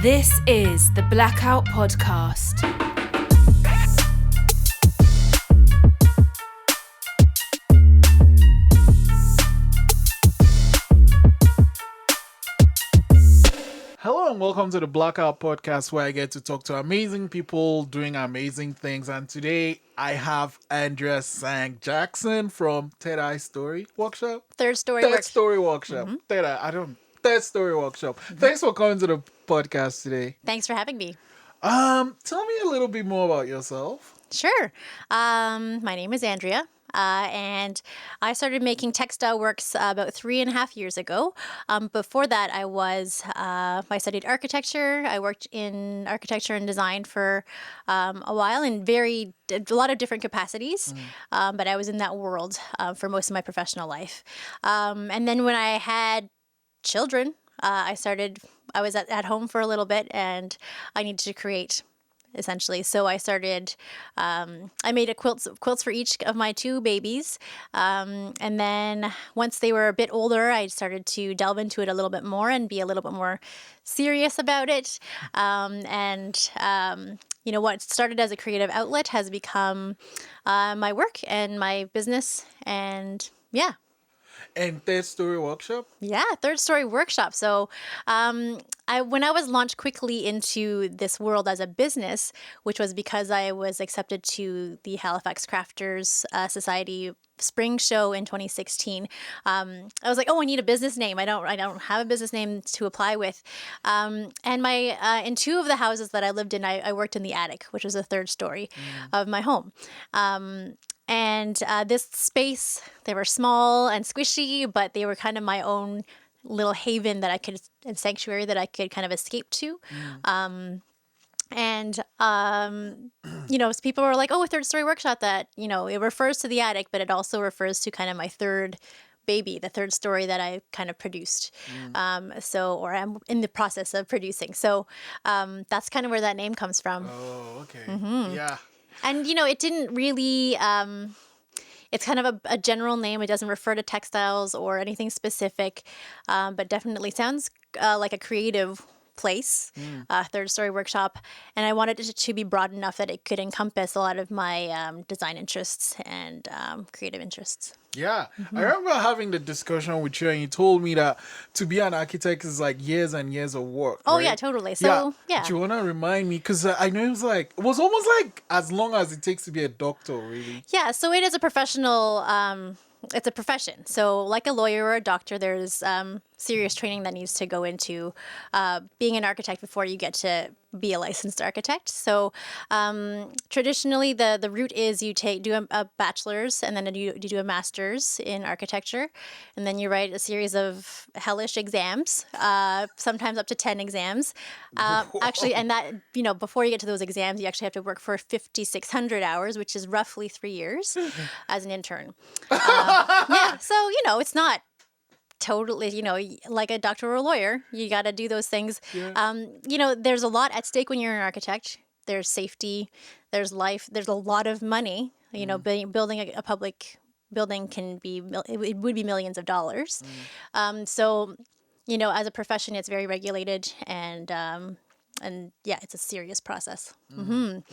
This is the Blackout Podcast. Hello and welcome to the Blackout Podcast, where I get to talk to amazing people doing amazing things. And today I have Andrea Tsang Jackson from Third Story Workshop. Third Story Workshop. Third Story Workshop. Thanks for coming to the podcast today. Thanks for having me. Tell me a little bit more about yourself. Sure. My name is Andrea. And I started making textile works about 3.5 years ago. Before that, I studied architecture. I worked in architecture and design for a while in a lot of different capacities. But I was in that world for most of my professional life. And then when I had children, I was at home for a little bit and I needed to create, essentially. So I started, I made quilts for each of my two babies. And then once they were a bit older, I started to delve into it a little bit more and be a little bit more serious about it. What started as a creative outlet has become my work and my business. And yeah. And Third Story Workshop? Yeah, Third Story Workshop. So when I was launched quickly into this world as a business, which was because I was accepted to the Halifax Crafters Society Spring Show in 2016, I was like, I need a business name. I don't have a business name to apply with. And in two of the houses that I lived in, I worked in the attic, which was the third story of my home. And this space, they were small and squishy, but they were kind of my own little haven and sanctuary that I could kind of escape to. People were like, Third Story Workshop, that, it refers to the attic, but it also refers to kind of my third baby, the third story that I kind of produced. Or I'm in the process of producing. So that's kind of where that name comes from. Oh, okay. Yeah. And, it didn't really, it's kind of a general name. It doesn't refer to textiles or anything specific, but definitely sounds like a creative place, Third Story Workshop. And I wanted it to be broad enough that it could encompass a lot of my design interests and creative interests. Yeah, I remember having the discussion with you and you told me that to be an architect is like years and years of work. Oh, right? yeah, totally. So, yeah. Do you want to remind me? Because I know it was almost like as long as it takes to be a doctor, really. Yeah, so it is a professional, it's a profession. So like a lawyer or a doctor, there's serious training that needs to go into being an architect before you get to be a licensed architect. So traditionally, the route is you do a bachelor's and then you do a master's in architecture. And then you write a series of hellish exams, sometimes up to 10 exams. Actually, and that, before you get to those exams, you actually have to work for 5,600 hours, which is roughly 3 years as an intern. Yeah, so, it's not totally, like a doctor or a lawyer, you got to do those things. Yeah. There's a lot at stake when you're an architect. There's safety, there's life, there's a lot of money. Building a public building it would be millions of dollars. So, as a profession, it's very regulated and yeah, it's a serious process. And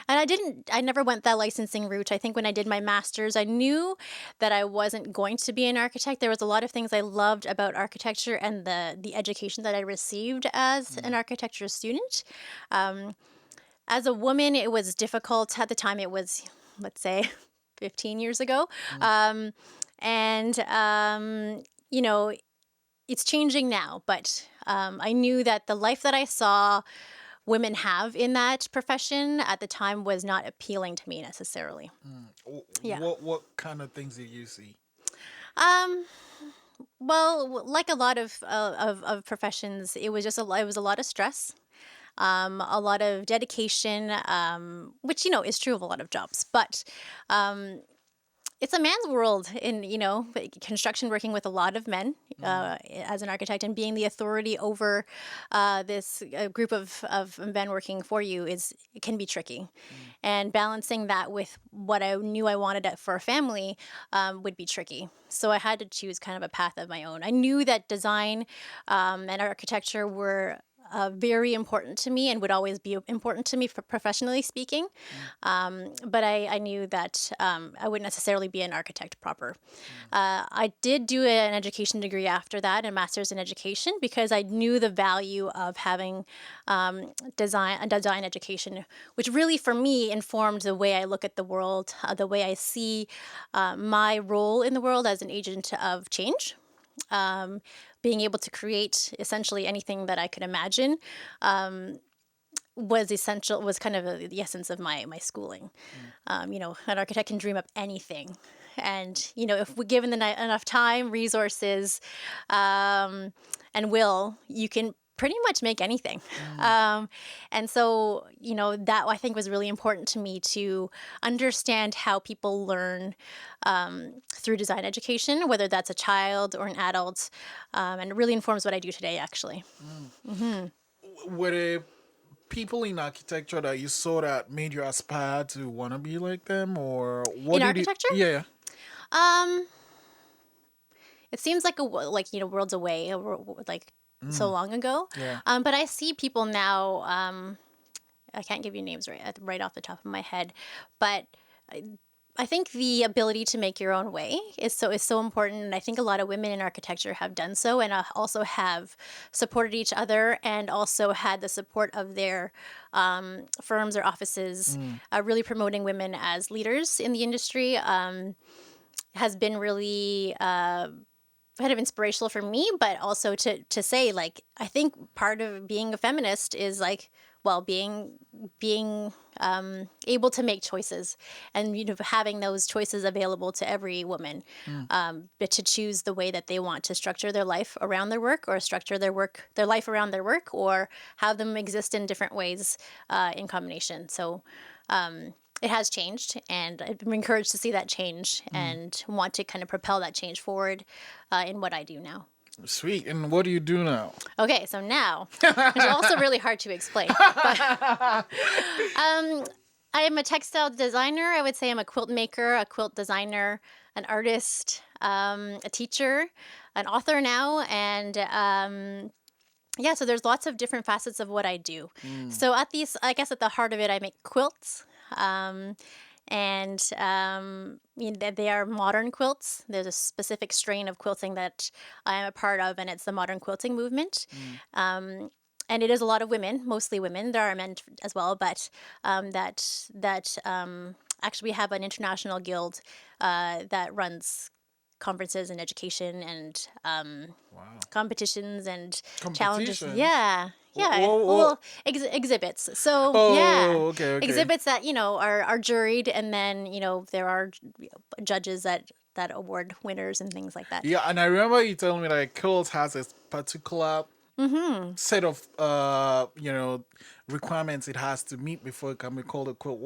I never went that licensing route. I think when I did my master's, I knew that I wasn't going to be an architect. There was a lot of things I loved about architecture and the education that I received as an architecture student. As a woman, it was difficult. At the time, it was, let's say, 15 years ago. It's changing now, but I knew that the life that I saw women have in that profession at the time was not appealing to me necessarily. Yeah. What kind of things did you see? Well, like a lot of professions, it was a lot of stress. A lot of dedication, which, is true of a lot of jobs, but it's a man's world in, construction, working with a lot of men as an architect, and being the authority over this group of men working for you it can be tricky. And balancing that with what I knew I wanted for a family would be tricky. So I had to choose kind of a path of my own. I knew that design and architecture were very important to me and would always be important to me for professionally speaking. But I knew that I wouldn't necessarily be an architect proper. I did do an education degree after that, a master's in education, because I knew the value of having design education, which really for me informed the way I look at the world, the way I see my role in the world as an agent of change. Being able to create essentially anything that I could imagine was kind of the essence of my schooling. An architect can dream up anything. And, if we're given enough time, resources, and will, you can pretty much make anything. And so, that I think was really important to me to understand how people learn through design education, whether that's a child or an adult. And it really informs what I do today, actually. Were there people in architecture that you saw that made you aspire to want to be like them, or what In did architecture? Yeah. It seems like worlds away, so long ago. Yeah. But I see people now. I can't give you names right off the top of my head, but I think the ability to make your own way is so important. And I think a lot of women in architecture have done so, and also have supported each other, and also had the support of their firms or offices, really promoting women as leaders in the industry. Has been really kind of inspirational for me, but also to say, I think part of being a feminist is being able to make choices, and having those choices available to every woman, but to choose the way that they want to structure their life around their work, or structure their life around their work, or have them exist in different ways in combination. So it has changed, and I'm encouraged to see that change, and want to kind of propel that change forward in what I do now. Sweet. And what do you do now? Okay, so now, it's also really hard to explain. But, I am a textile designer. I would say I'm a quilt maker, a quilt designer, an artist, a teacher, an author now, and so there's lots of different facets of what I do. So at the heart of it, I make quilts. They are modern quilts. There's a specific strain of quilting that I am a part of, and it's the modern quilting movement. And it is a lot of women, mostly women. There are men as well, but actually we have an international guild that runs conferences and education and competitions and challenges. Yeah. Yeah, Whoa. exhibits. So Okay. exhibits that are juried, and then there are judges that award winners and things like that. Yeah, and I remember you telling me that Quilts has a particular set of requirements it has to meet before it can be called a quilt.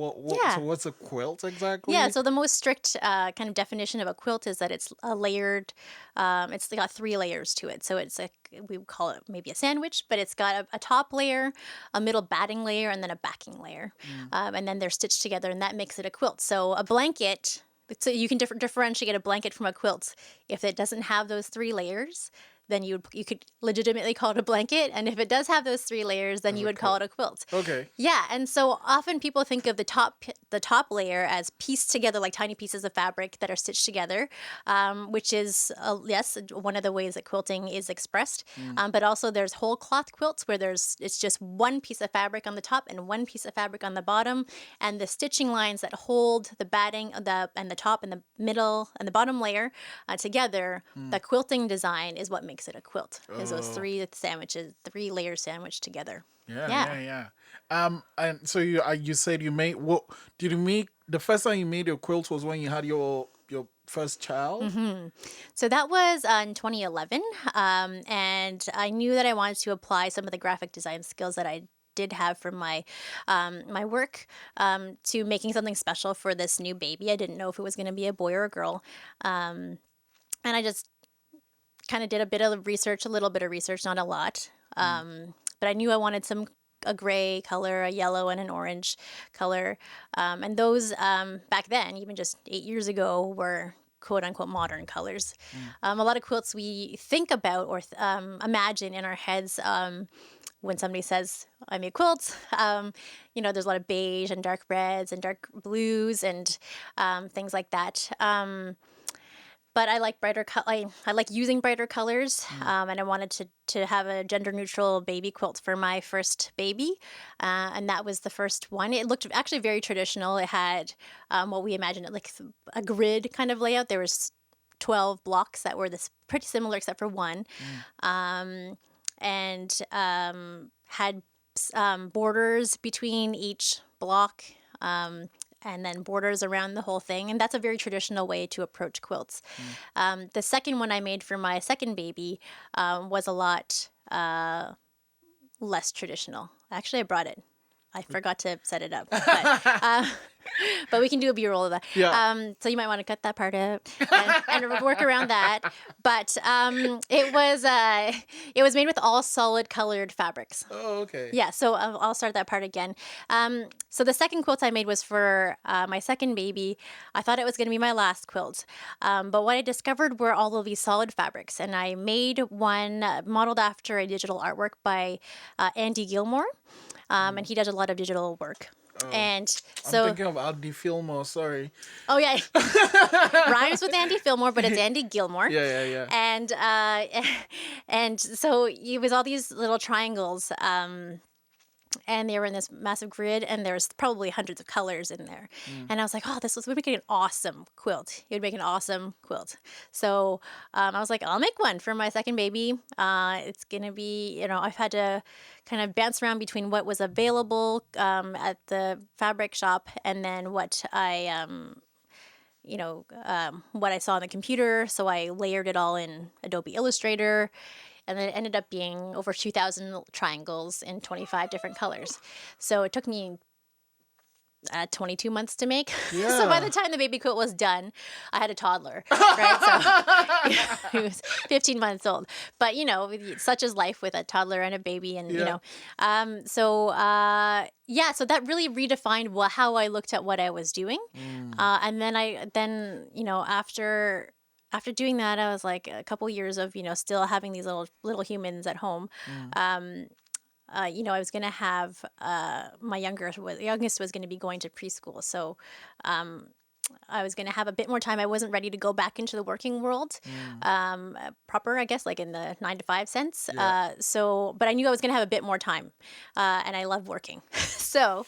So what's a quilt exactly? Yeah, so the most strict kind of definition of a quilt is that it's a layered. It's got 3 layers to it. So it's we would call it maybe a sandwich, but it's got a top layer, a middle batting layer, and then a backing layer, and then they're stitched together, and that makes it a quilt. So a blanket. So you can differentiate a blanket from a quilt. If it doesn't have those 3 layers, then you could legitimately call it a blanket. And if it does have those 3 layers, then you would call it a quilt. Okay. Yeah, and so often people think of the top layer as pieced together, like tiny pieces of fabric that are stitched together, which is yes, one of the ways that quilting is expressed. But also there's whole cloth quilts where it's just one piece of fabric on the top and one piece of fabric on the bottom, and the stitching lines that hold the batting and the top and the middle and the bottom layer together. The quilting design is what makes it a quilt. Is those 3 layers sandwiched together. Yeah. And so you said you made what? Did you make the first time you made your quilt was when you had your first child? So that was in 2011, and I knew that I wanted to apply some of the graphic design skills that I did have from my my work to making something special for this new baby. I didn't know if it was going to be a boy or a girl, and I just kind of did a little bit of research, not a lot. But I knew I wanted a gray color, a yellow, and an orange color. And those back then, even just 8 years ago, were quote unquote modern colors. A lot of quilts we think about or imagine in our heads when somebody says, I make quilts. There's a lot of beige and dark reds and dark blues and things like that. But I like brighter I like using brighter colors, and I wanted to have a gender neutral baby quilt for my first baby, and that was the first one. It looked actually very traditional. It had what we imagined it like a grid kind of layout. There was 12 blocks that were this pretty similar except for one, and had borders between each block. And then borders around the whole thing. And that's a very traditional way to approach quilts. The second one I made for my second baby was a lot less traditional. Actually, I brought it. I forgot to set it up. But we can do a B-roll of that. Yeah. So you might want to cut that part out and work around that. But it was made with all solid colored fabrics. Oh, okay. Yeah, so I'll start that part again. So the second quilt I made was for my second baby. I thought it was going to be my last quilt. But what I discovered were all of these solid fabrics. And I made one modeled after a digital artwork by Andy Gilmore. And he does a lot of digital work. And so I'm thinking of Andy Fillmore, sorry. Oh, yeah. Rhymes with Andy Fillmore, but it's Andy Gilmore. Yeah. And so it was all these little triangles. And they were in this massive grid, and there's probably hundreds of colors in there. And I was like, would make an awesome quilt. It would make an awesome quilt. So I was like, I'll make one for my second baby. It's going to be, I've had to kind of bounce around between what was available at the fabric shop and then what I what I saw on the computer. So I layered it all in Adobe Illustrator. And then it ended up being over 2,000 triangles in 25 different colors. So it took me 22 months to make. Yeah. So by the time the baby quilt was done, I had a toddler, right? So he was 15 months old. But, such is life with a toddler and a baby. And, so that really redefined how I looked at what I was doing. And then after doing that, I was like a couple years of, still having these little humans at home. I was going to have my youngest was going to be going to preschool. So I was going to have a bit more time. I wasn't ready to go back into the working world proper, I guess, like in the 9-to-5 sense. Yeah. But I knew I was going to have a bit more time. And I love working. So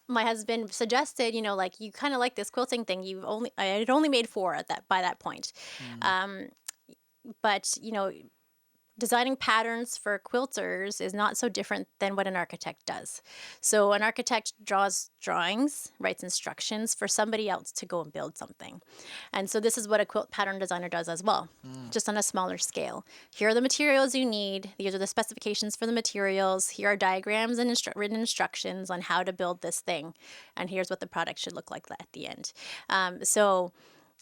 my husband suggested, you kind of like this quilting thing. I had only made 4 by that point. But, designing patterns for quilters is not so different than what an architect does. So an architect draws drawings, writes instructions for somebody else to go and build something. And so this is what a quilt pattern designer does as well, just on a smaller scale. Here are the materials you need. These are the specifications for the materials. Here are diagrams and written instructions on how to build this thing. And here's what the product should look like at the end. So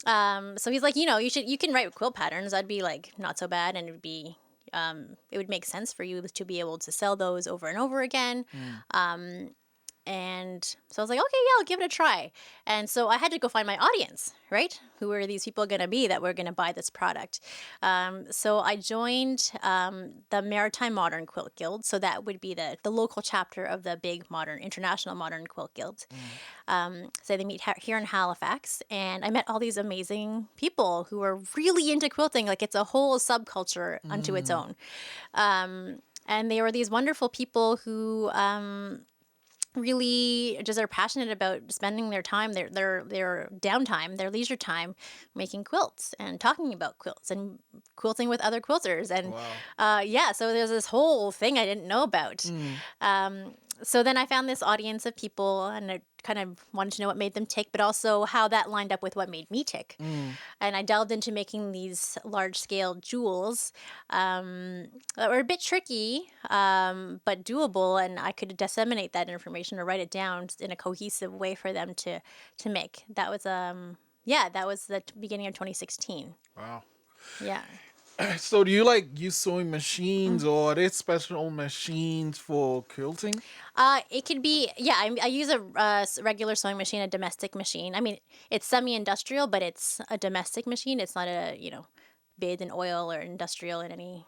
he's like, you can write quilt patterns. That'd be like not so bad, and it would make sense for you to be able to sell those over and over again. And so I was like, okay, yeah, I'll give it a try. And so I had to go find my audience, right? Who are these people going to be that were going to buy this product? So I joined the Maritime Modern Quilt Guild. So that would be the local chapter of the big international modern quilt guild. So they meet here in Halifax. And I met all these amazing people who are really into quilting. Like it's a whole subculture unto its own. And they were these wonderful people who really just are passionate about spending their time, their downtime, their leisure time, making quilts and talking about quilts and quilting with other quilters. And so there's this whole thing I didn't know about. So then I found this audience of people, and I kind of wanted to know what made them tick, but also how that lined up with what made me tick. And I delved into making these large-scale jewels that were a bit tricky, but doable, and I could disseminate that information or write it down in a cohesive way for them to make. That was that was the beginning of 2016. Wow. Yeah. So do you like use sewing machines or are there special machines for quilting? It could be, yeah, I use a regular sewing machine, a domestic machine. I mean, it's semi-industrial, but it's a domestic machine. It's not a, bathed in oil or industrial in any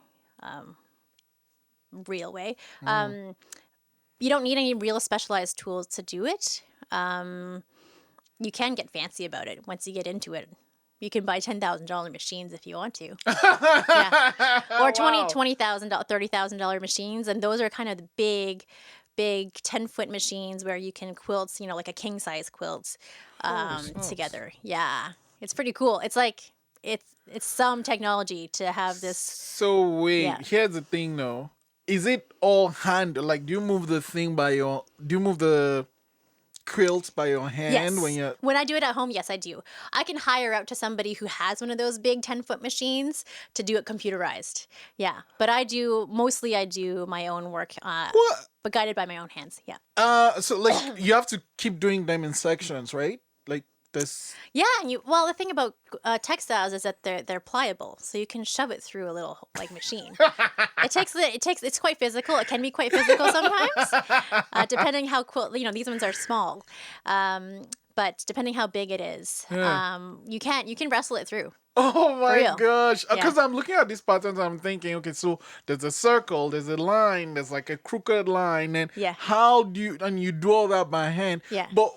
real way. You don't need any real specialized tools to do it. You can get fancy about it once you get into it. You can buy $10,000 machines if you want to. Yeah. Or Wow. $20,000, $30,000 machines. And those are kind of the big 10-foot machines where you can quilt, like a king size quilt smokes. together. Yeah. It's pretty cool. It's like, it's some technology to have this. So wait, Yeah. here's the thing though. Is it all hand? Like, do you move the quilts by your hand Yes. when you're? When I do it at home, yes, I do. I can hire out to somebody who has one of those big 10-foot machines to do it computerized. Yeah. But I do my own work, What? but guided by my own hands. Yeah. So like you have to keep doing them in sections, right? Like this. Yeah, and the thing about textiles is that they're pliable, so you can shove it through a little machine. It's quite physical. It can be quite physical sometimes, depending how these ones are small, but depending how big it is, Yeah. you can wrestle it through. Oh my real. gosh! Yeah. Because I'm looking at these patterns, I'm thinking, okay, so there's a circle, there's a line, there's like a crooked line, and Yeah. how do you do all that by hand? Yeah. But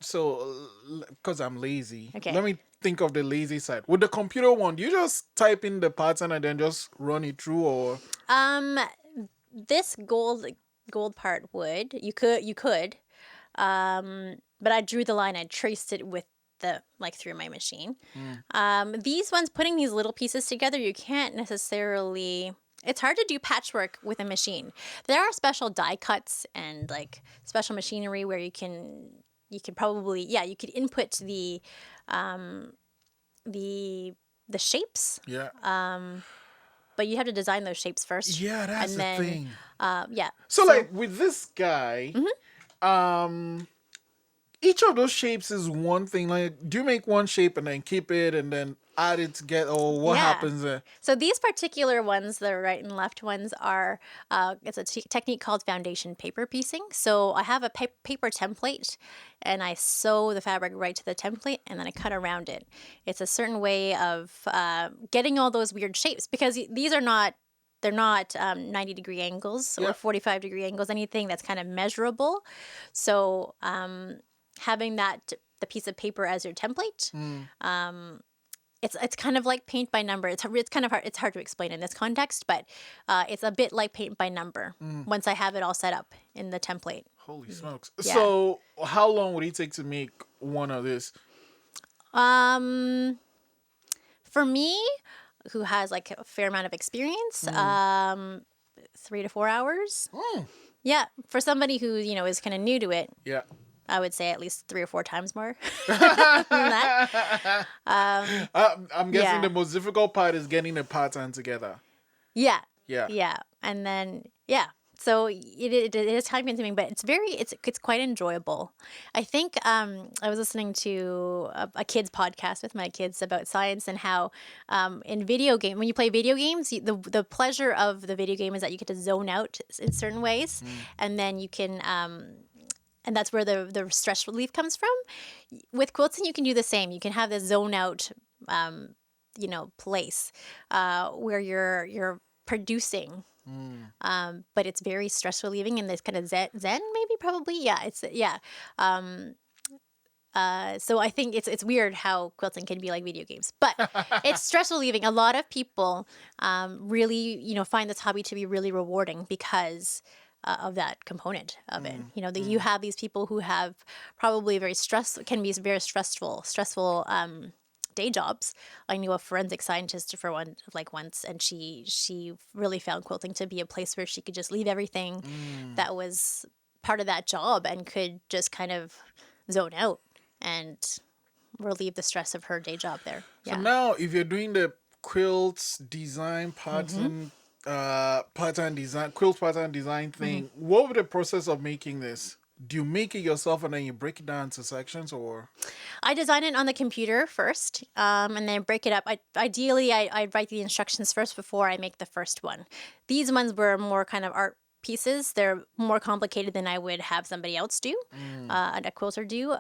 so because I'm lazy, Okay. let me think of the lazy side. With the computer one, do you just type in the pattern and then just run it through, or? This gold part would you could, but I drew the line. I traced it with through my machine. These ones, putting these little pieces together, you can't necessarily. It's hard to do patchwork with a machine. There are special die cuts and special machinery where you could probably you could input the shapes. Yeah. But you have to design those shapes first. Yeah, that's and the then, thing. Yeah. So like with this guy, each of those shapes is one thing. Like, do you make one shape and then keep it and then add it together, or what Yeah. happens there? So these particular ones, the right and left ones, are it's a technique called foundation paper piecing. So I have a paper template, and I sew the fabric right to the template, and then I cut around it. It's a certain way of getting all those weird shapes, because these are not. They're not 90-degree angles Yeah. or 45-degree angles, anything that's kind of measurable. So having the piece of paper as your template, it's kind of like paint by number. It's kind of hard. It's hard to explain in this context, but it's a bit like paint by number once I have it all set up in the template. Holy smokes! Yeah. So how long would it take to make one of this? For me, who has a fair amount of experience, 3 to 4 hours. Yeah, for somebody who is kind of new to it, Yeah. I would say at least 3 or 4 times more than that. I'm guessing Yeah. the most difficult part is getting the pattern together. Yeah. Yeah. Yeah. And then, so it is time consuming, but it's quite enjoyable. I think I was listening to a kids podcast with my kids about science and how when you play video games, the pleasure of the video game is that you get to zone out in certain ways, and then you can. And that's where the stress relief comes from. With quilting, you can do the same. You can have this zone out, place where you're producing, but it's very stress relieving and this kind of zen, maybe, probably. Yeah, so I think it's weird how quilting can be like video games, but it's stress relieving. A lot of people really find this hobby to be really rewarding because of that component of it. You have these people who have probably can be very stressful day jobs. I knew a forensic scientist once, and she really found quilting to be a place where she could just leave everything that was part of that job and could just kind of zone out and relieve the stress of her day job there. So now, if you're doing the quilts design quilt pattern design thing, what would the process of making this? Do you make it yourself and then you break it down into sections, or? I design it on the computer first, and then break it up. Ideally, I write the instructions first before I make the first one. These ones were more kind of art pieces. They're more complicated than I would have somebody else do, a quilter do.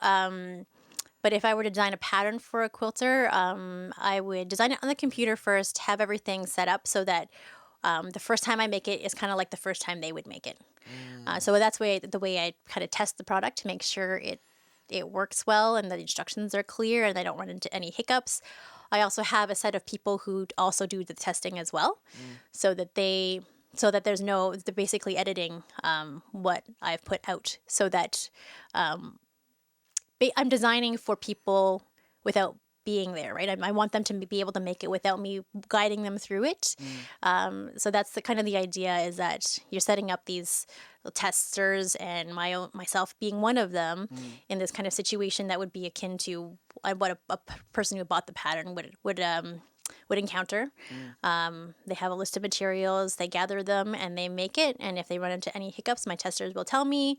But if I were to design a pattern for a quilter, I would design it on the computer first, have everything set up so that the first time I make it is kind of like the first time they would make it. So that's the way I kind of test the product to make sure it works well and the instructions are clear and I don't run into any hiccups. I also have a set of people who also do the testing as well, so that they're basically editing what I've put out, so that I'm designing for people without being there, right? I want them to be able to make it without me guiding them through it. So that's the kind of the idea, is that you're setting up these testers and myself being one of them in this kind of situation that would be akin to what a person who bought the pattern would encounter. They have a list of materials, they gather them, and they make it. And if they run into any hiccups, my testers will tell me,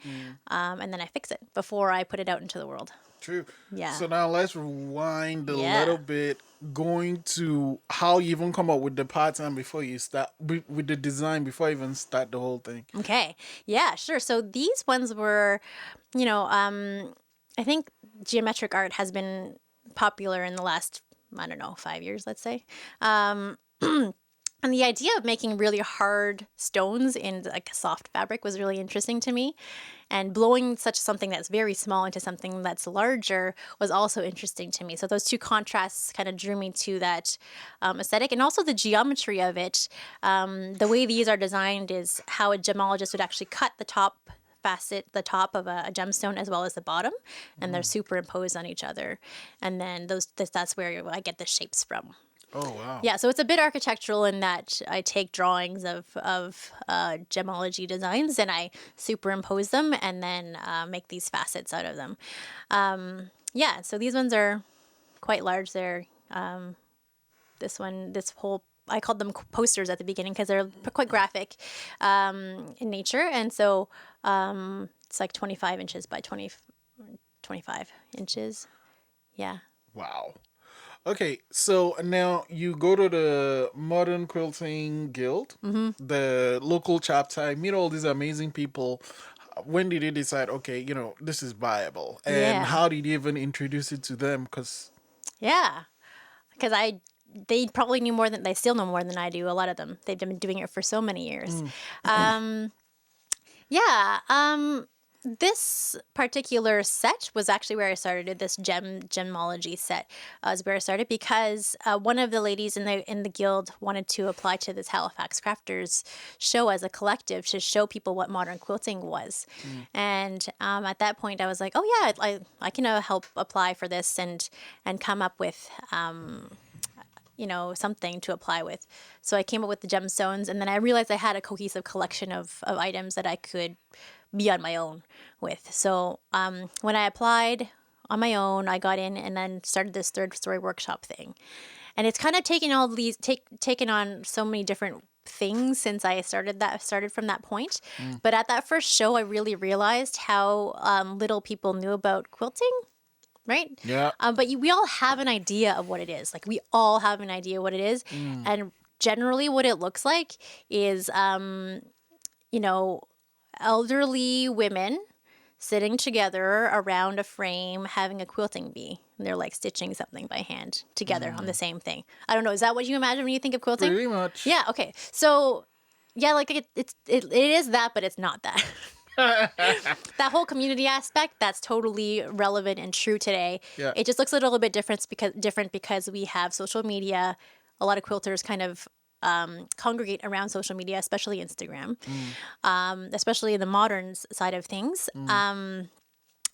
and then I fix it before I put it out into the world. True. Yeah. So now let's rewind a little bit, going to how you even come up with the pattern before you start with the design, before you even start the whole thing. Okay. Yeah, sure. So these ones were, I think geometric art has been popular in the last, 5 years, let's say. And the idea of making really hard stones in like a soft fabric was really interesting to me. And blowing such something that's very small into something that's larger was also interesting to me. So those two contrasts kind of drew me to that aesthetic. And also the geometry of it. The way these are designed is how a gemologist would actually cut the top the top of a gemstone as well as the bottom, and they're superimposed on each other. And then that's where I get the shapes from. Oh, wow. Yeah, so it's a bit architectural in that I take drawings of gemology designs and I superimpose them and then make these facets out of them. Yeah, so these ones are quite large. They're I called them posters at the beginning because they're quite graphic in nature. And so it's like 25 inches by 25 inches. Yeah. Wow. Okay, so now you go to the Modern Quilting Guild, the local chapter, meet all these amazing people. When did you decide, okay, this is viable? And how did you even introduce it to them? Because they probably they still know more than I do, a lot of them. They've been doing it for so many years. This particular set was actually where I started. This gemology set is where I started because one of the ladies in the guild wanted to apply to this Halifax crafters show as a collective to show people what modern quilting was. And at that point, I was like, oh yeah, I can help apply for this and come up with something to apply with. So I came up with the gemstones, and then I realized I had a cohesive collection of items that I could be on my own with. So when I applied on my own, I got in and then started this third story workshop thing. And it's kind of taken taken on so many different things since I started from that point. But at that first show, I really realized how little people knew about quilting. Right? Yeah. But we all have an idea of what it is. Like, we all have an idea what it is. And generally what it looks like is, elderly women sitting together around a frame having a quilting bee. And they're like stitching something by hand together on the same thing. I don't know. Is that what you imagine when you think of quilting? Pretty much. Yeah. Okay. So, yeah, like it is that, but it's not that. That whole community aspect, that's totally relevant and true today. Yeah. It just looks a little bit different because we have social media. A lot of quilters kind of congregate around social media, especially Instagram, especially in the modern side of things.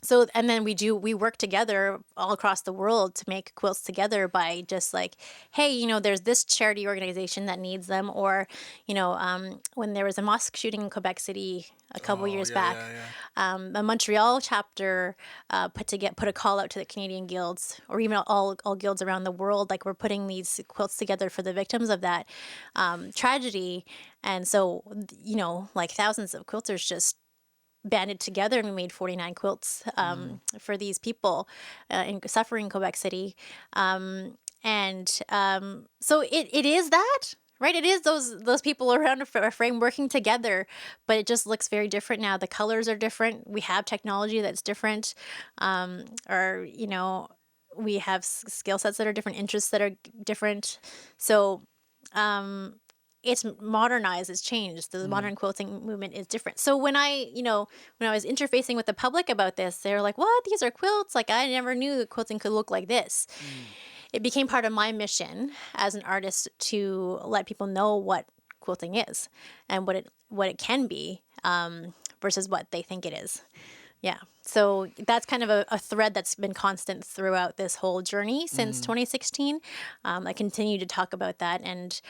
So, and then we work together all across the world to make quilts together by just like, hey, there's this charity organization that needs them. Or, when there was a mosque shooting in Quebec City a couple years back, the Montreal chapter put a call out to the Canadian guilds, or even all guilds around the world. Like, we're putting these quilts together for the victims of that tragedy. And so, like thousands of quilters just banded together and we made 49 quilts for these people suffering in Quebec City. So it is that, right? It is those people around a frame working together, but it just looks very different now. The colors are different. We have technology that's different, or we have skill sets that are different, interests that are different. So it's modernized, it's changed. The modern quilting movement is different. So when I was interfacing with the public about this, they were like, "What? These are quilts? Like, I never knew that quilting could look like this." It became part of my mission as an artist to let people know what quilting is and what it can be, versus what they think it is. Yeah. So that's kind of a thread that's been constant throughout this whole journey since 2016. I continue to talk about that. And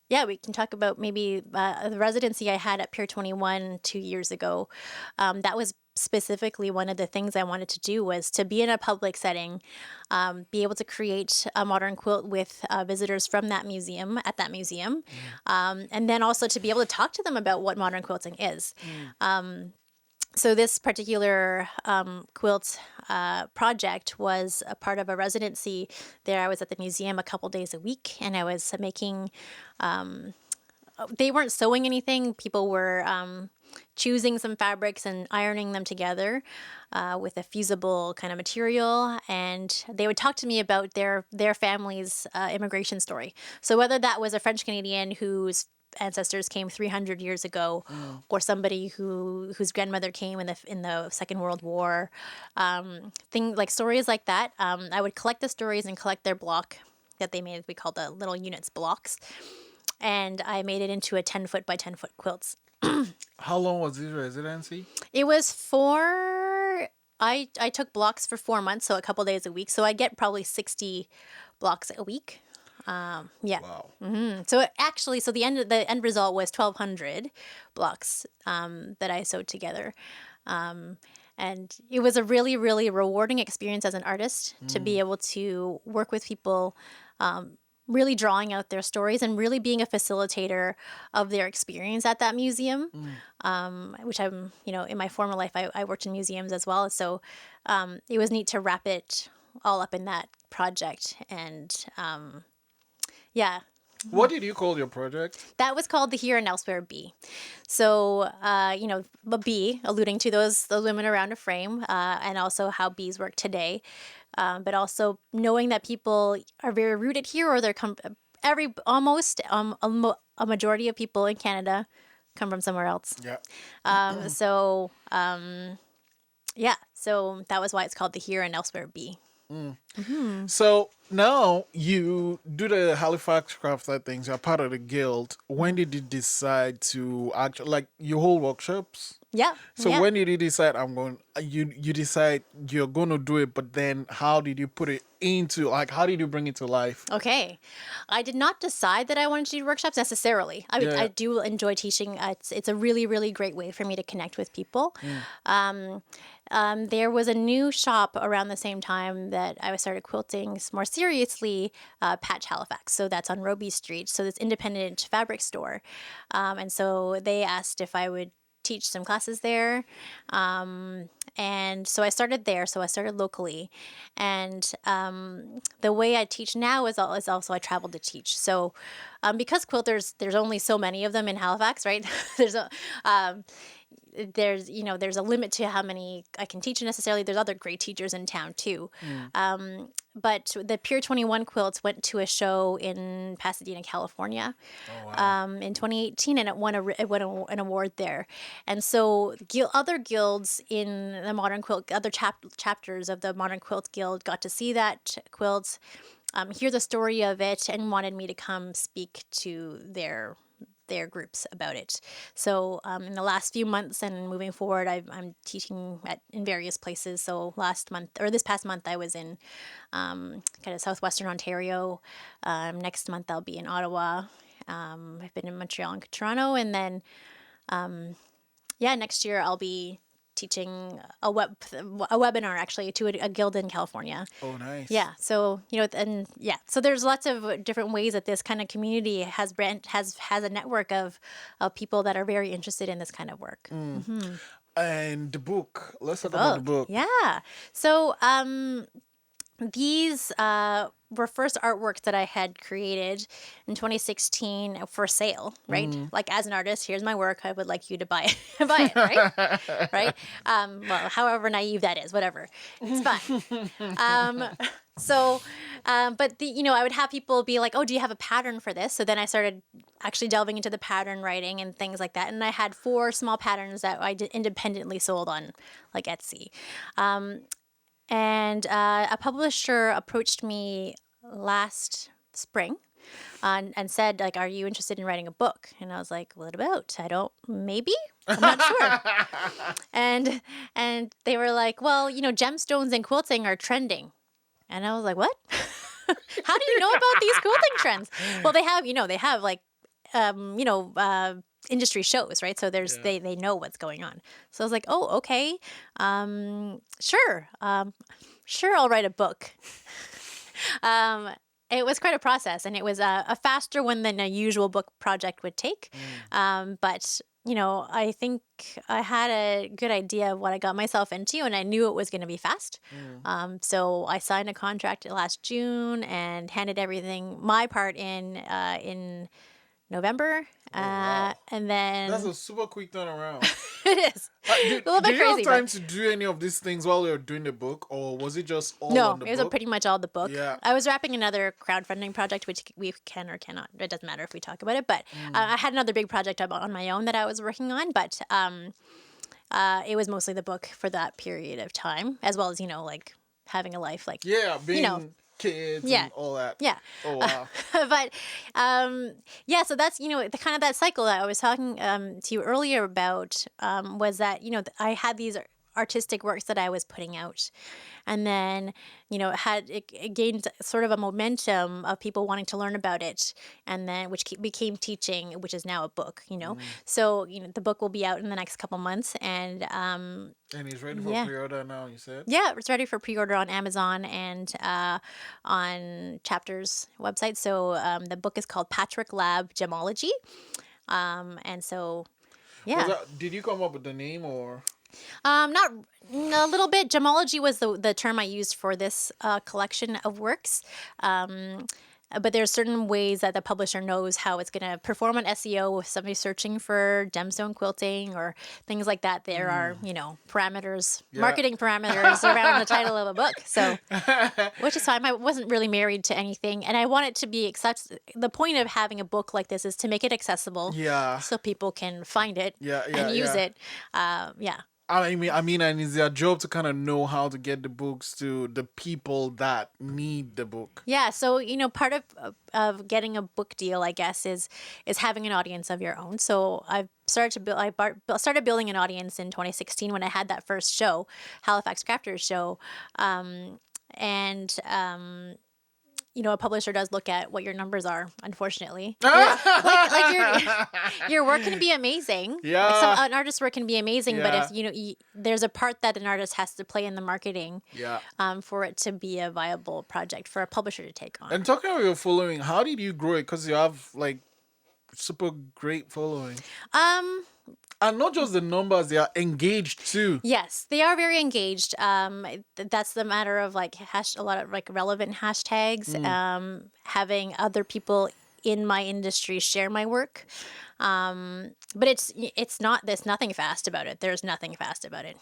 we can talk about maybe the residency I had at Pier 21 2 years ago. That was specifically one of the things I wanted to do was to be in a public setting, be able to create a modern quilt with visitors from that museum, and then also to be able to talk to them about what modern quilting is. So this particular quilt project was a part of a residency there. I was at the museum a couple days a week, and I was making. They weren't sewing anything. People were choosing some fabrics and ironing them together with a fusible kind of material, and they would talk to me about their family's immigration story. So whether that was a French Canadian whose ancestors came 300 years ago, or somebody whose grandmother came in the Second World War, stories like that. I would collect the stories and collect their block that they made. We called the little units blocks, and I made it into a 10-foot by 10-foot quilts. How long was this residency? It was I took blocks for 4 months, so a couple days a week. So I get probably 60 blocks a week. Wow. So the end result was 1,200 blocks that I sewed together, and it was a really, really rewarding experience as an artist to be able to work with people, really drawing out their stories and really being a facilitator of their experience at that museum, which I'm, in my former life, I worked in museums as well. So it was neat to wrap it all up in that project. And yeah. What did you call your project? That was called the Here and Elsewhere Bee. So, a bee, alluding to those women around a frame, and also how bees work today. But also knowing that people are very rooted here, or they're a majority of people in Canada come from somewhere else. Yeah. So that was why it's called the Here and Elsewhere Bee. So now you do the Halifax craft side things. You're part of the guild. When did you decide to actually you hold workshops? Yeah. So when did you decide you decide you're going to do it, but then how did you put it into, how did you bring it to life? Okay. I did not decide that I wanted to do workshops necessarily. I do enjoy teaching. It's a really, really great way for me to connect with people. There was a new shop around the same time that I started quilting more seriously, Patch Halifax. So that's on Roby Street. So this independent fabric store. And so they asked if I would teach some classes there. And so I started there. So I started locally. And the way I teach now is also I travel to teach. So because quilters, there's only so many of them in Halifax, right? there's a limit to how many I can teach necessarily. There's other great teachers in town too. But the Pier 21 quilts went to a show in Pasadena, California, in 2018, and it won an award there. And so other guilds in the modern quilt, other chapters of the Modern Quilt Guild got to see that quilt, hear the story of it, and wanted me to come speak to their groups about it. So in the last few months and moving forward, I'm teaching in various places. So this past month, I was in kind of southwestern Ontario. Next month, I'll be in Ottawa. I've been in Montreal and Toronto. And then, next year I'll be teaching a webinar actually to a guild in California. Oh, nice. Yeah. So, so there's lots of different ways that this kind of community has a network of people that are very interested in this kind of work. And the book. Let's talk about the book. Yeah. So, these were first artworks that I had created in 2016 for sale, right? Like, as an artist, here's my work. I would like you to buy it, right? Right? Well, however naive that is, whatever. It's fine. But I would have people be like, oh, do you have a pattern for this? So then I started actually delving into the pattern writing and things like that. And I had 4 small patterns that I independently sold on like Etsy. And a publisher approached me last spring and said, like, are you interested in writing a book? And I was like, what about? Maybe? I'm not sure. And they were like, well, gemstones and quilting are trending. And I was like, what? How do you know about these quilting trends? Well, they have like, industry shows, right? So they know what's going on. So I was like, oh, okay. Sure. Sure, I'll write a book. It was quite a process, and it was a faster one than a usual book project would take. But I think I had a good idea of what I got myself into, and I knew it was going to be fast. So I signed a contract last June and handed my part in November. Wow. And then That's a super quick turnaround. it is. A little bit Did you crazy. have time to do any of these things while you were doing the book, or was it just all No, on the it was book? pretty much all the book. Yeah. I was wrapping another crowdfunding project, which we can or cannot. It doesn't matter if we talk about it. But I had another big project on my own that I was working on. But it was mostly the book for that period of time, as well as, like having a life. Like, being kids and all that. Yeah. Oh, wow. But so that's the kind of that cycle that I was talking to you earlier about was that I had these artistic works that I was putting out, and then it gained sort of a momentum of people wanting to learn about it, and then which became teaching, which is now a book. So the book will be out in the next couple months, and it's ready for pre-order now, you said? Yeah, it's ready for pre-order on Amazon and on Chapter's website. So the book is called Patchwork Lab Gemology. And so, yeah. Did you come up with the name or? Not a little bit. Gemology was the term I used for this collection of works. But there's certain ways that the publisher knows how it's going to perform on SEO if somebody's searching for gemstone quilting or things like that. There are, parameters, marketing parameters around the title of a book. So, which is fine. I wasn't really married to anything, and I want it to be the point of having a book like this is to make it accessible. Yeah. So people can find it and use it. I mean, and it's their job to kind of know how to get the books to the people that need the book. Yeah, so part of getting a book deal, I guess, is having an audience of your own. So I started building an audience in 2016 when I had that first show, Halifax Crafters show, a publisher does look at what your numbers are, unfortunately. Your work can be amazing. Yeah. Like an artist's work can be amazing, but if there's a part that an artist has to play in the marketing for it to be a viable project for a publisher to take on. And talking about your following, how did you grow it? Because you have like super great following. And not just the numbers, they are engaged too. Yes, they are very engaged. That's the matter of like a lot of like relevant hashtags, having other people in my industry share my work. But there's nothing fast about it. There's nothing fast about it.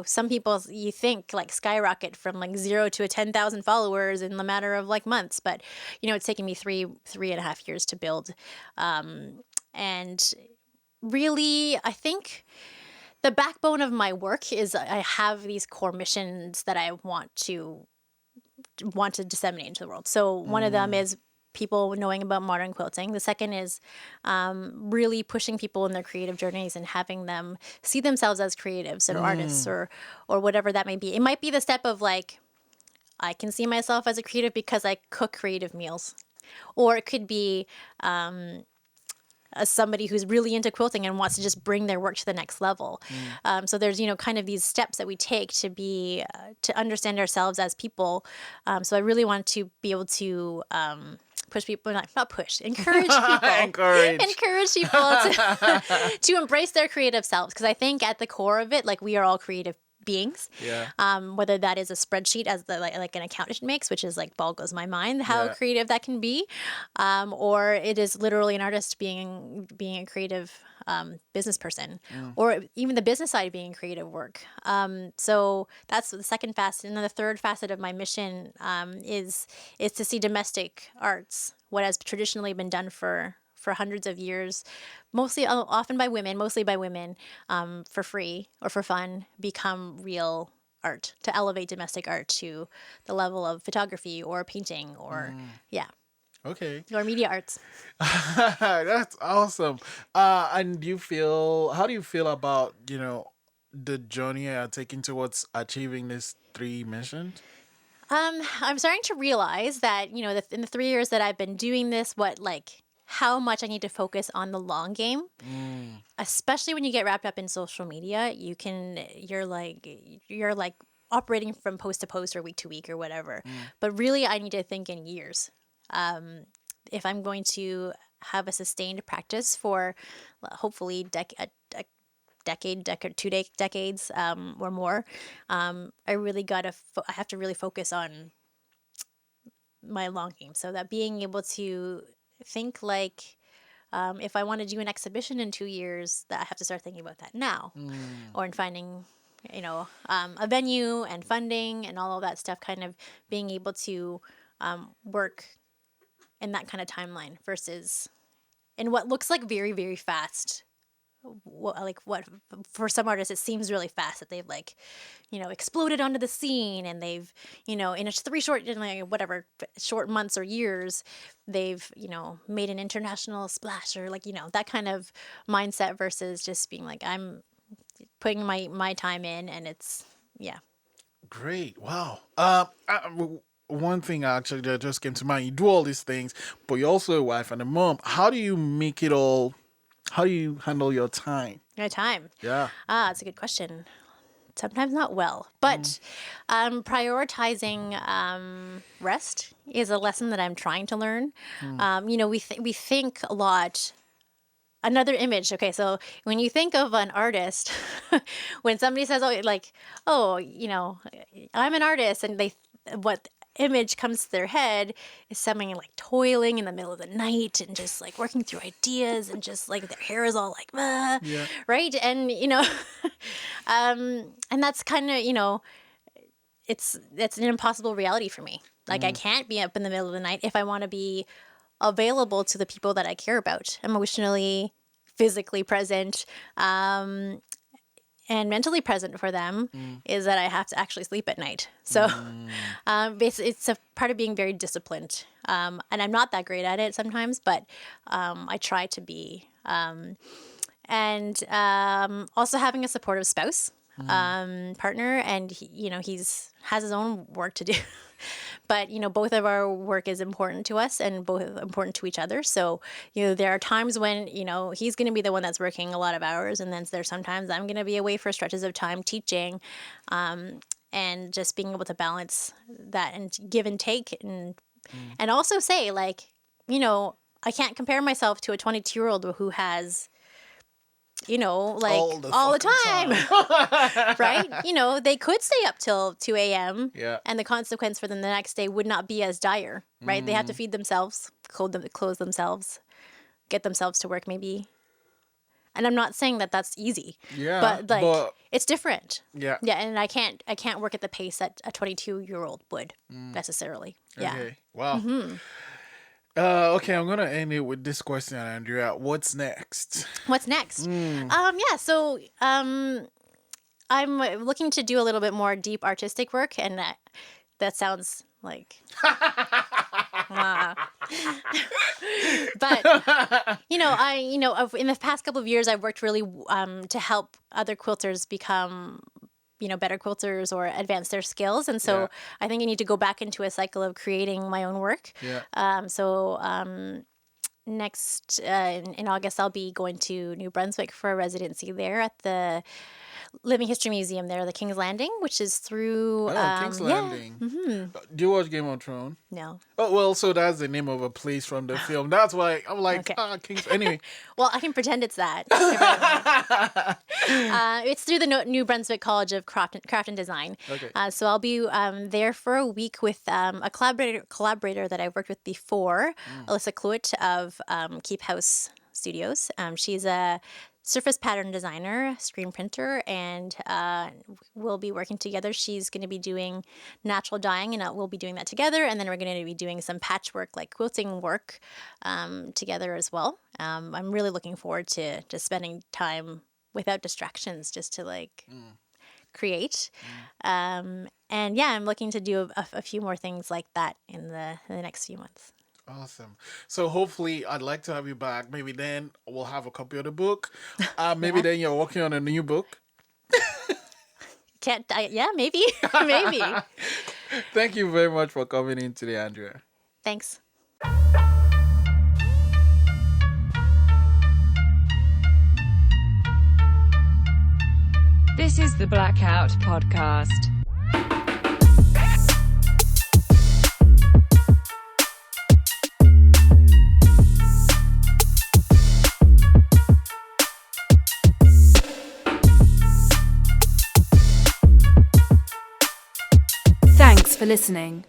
Some people you think like skyrocket from like 0 to 10,000 followers in the matter of like months, but it's taken me three and a half years to build. And really, I think the backbone of my work is I have these core missions that I want to disseminate into the world. So one of them is people knowing about modern quilting. The second is really pushing people in their creative journeys and having them see themselves as creatives or artists or whatever that may be. It might be the step of like, I can see myself as a creative because I cook creative meals. Or it could be somebody who's really into quilting and wants to just bring their work to the next level. So there's, kind of these steps that we take to be, to understand ourselves as people. So I really want to be able to push people, not push, encourage people. Encourage people to embrace their creative selves. Because I think at the core of it, like, we are all creative beings. Whether that is a spreadsheet, as like an accountant makes, which is like boggles my mind how creative that can be, or it is literally an artist being a creative business person, or even the business side of being creative work. So that's the second facet, and then the third facet of my mission is to see domestic arts, what has traditionally been done for hundreds of years, mostly by women, for free or for fun, become real art, to elevate domestic art to the level of photography or painting or Okay. or media arts. That's awesome. And how do you feel about, the journey you're taking towards achieving these three missions? I'm starting to realize that, in the 3 years that I've been doing this, how much I need to focus on the long game, especially when you get wrapped up in social media. You're like operating from post to post or week to week or whatever. But really, I need to think in years. If I'm going to have a sustained practice for hopefully a decade, 2 decades or more, I really I have to really focus on my long game, so that being able to think like, if I want to do an exhibition in 2 years, that I have to start thinking about that now, or in finding, a venue and funding and all of that stuff, kind of being able to work in that kind of timeline versus in what looks like very, very fast. What for some artists it seems really fast, that they've exploded onto the scene, and they've in a short months or years, they've made an international splash, or that kind of mindset, versus just being like, I'm putting my time in, and it's Great. Wow. One thing actually that just came to mind, you do all these things, but you're also a wife and a mom. How do you make it all? How do you handle your time? My time. Yeah. That's a good question. Sometimes not well, but prioritizing rest is a lesson that I'm trying to learn. We think a lot. Another image. Okay, so when you think of an artist, when somebody says, I'm an artist, and what image comes to their head is something like toiling in the middle of the night and just like working through ideas, and just like their hair is all like, right? And and that's kind of it's an impossible reality for me. Like, I can't be up in the middle of the night if I want to be available to the people that I care about, emotionally, physically present, and mentally present for them, is that I have to actually sleep at night. So it's a part of being very disciplined. And I'm not that great at it sometimes, but I try to be. And also having a supportive spouse, partner, and he's has his own work to do. But, both of our work is important to us, and both important to each other. So, there are times when, he's going to be the one that's working a lot of hours. And then there's sometimes I'm going to be away for stretches of time teaching, and just being able to balance that and give and take, and also say, I can't compare myself to a 22-year-old who has, all the time. Right? They could stay up till 2 a.m. Yeah. And the consequence for them the next day would not be as dire, right? They have to feed themselves, clothe themselves, get themselves to work, maybe. And I'm not saying that that's easy. Yeah. But it's different. Yeah. Yeah, and I can't work at the pace that a 22-year-old would necessarily. Yeah. Okay. Wow. Okay, I'm gonna end it with this question, Andrea. What's next? What's next? So I'm looking to do a little bit more deep artistic work, and that sounds like but in the past couple of years, I've worked really to help other quilters become better quilters or advance their skills. And so I think I need to go back into a cycle of creating my own work. Yeah. next in August, I'll be going to New Brunswick for a residency there at the Living History Museum there, the King's Landing, which is through... King's Landing. Do you watch Game of Thrones? No. Oh, well, so that's the name of a place from the film. That's why I'm like, Okay. King's... Anyway. Well, I can pretend it's that. It's through the New Brunswick College of Craft and Design. Okay. So I'll be there for a week with a collaborator that I've worked with before, Alyssa Cluitt of Keep House Studios. She's a surface pattern designer, screen printer, and we'll be working together. She's going to be doing natural dyeing, and we'll be doing that together. And then we're going to be doing some patchwork, like quilting work, together as well. I'm really looking forward to just spending time without distractions, just to create. And yeah, I'm looking to do a few more things like that in the next few months. Awesome. So hopefully I'd like to have you back. Maybe then we'll have a copy of the book. Maybe then you're working on a new book. Yeah, maybe. Maybe. Thank you very much for coming in today, Andrea. Thanks. This is the Blackout Podcast. Thanks for listening.